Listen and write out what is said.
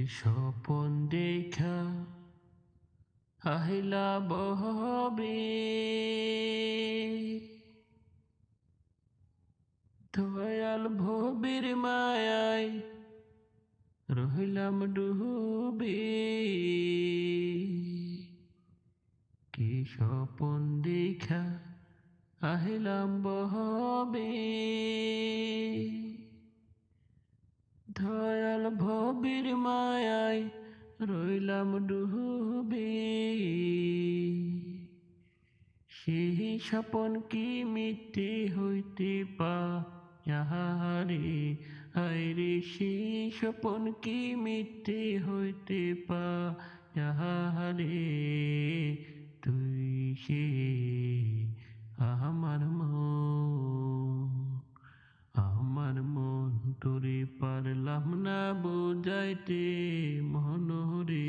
স্বপন দেখা আহিলা বহবে দয়াল ভবির মায়ায় রহিলাম ডুবে কি স্বপন দেখা আহিলাম বহবে দয়াল ভবির মায়ায় রইলাম ডুবে সেই স্বপন কি মিথ্যে হইতে পারে হায়রে সেই স্বপন কি মিথ্যে হইতে পারে তুই সে আমার মন তোরে পারলাম না বুঝাইতে মনোরে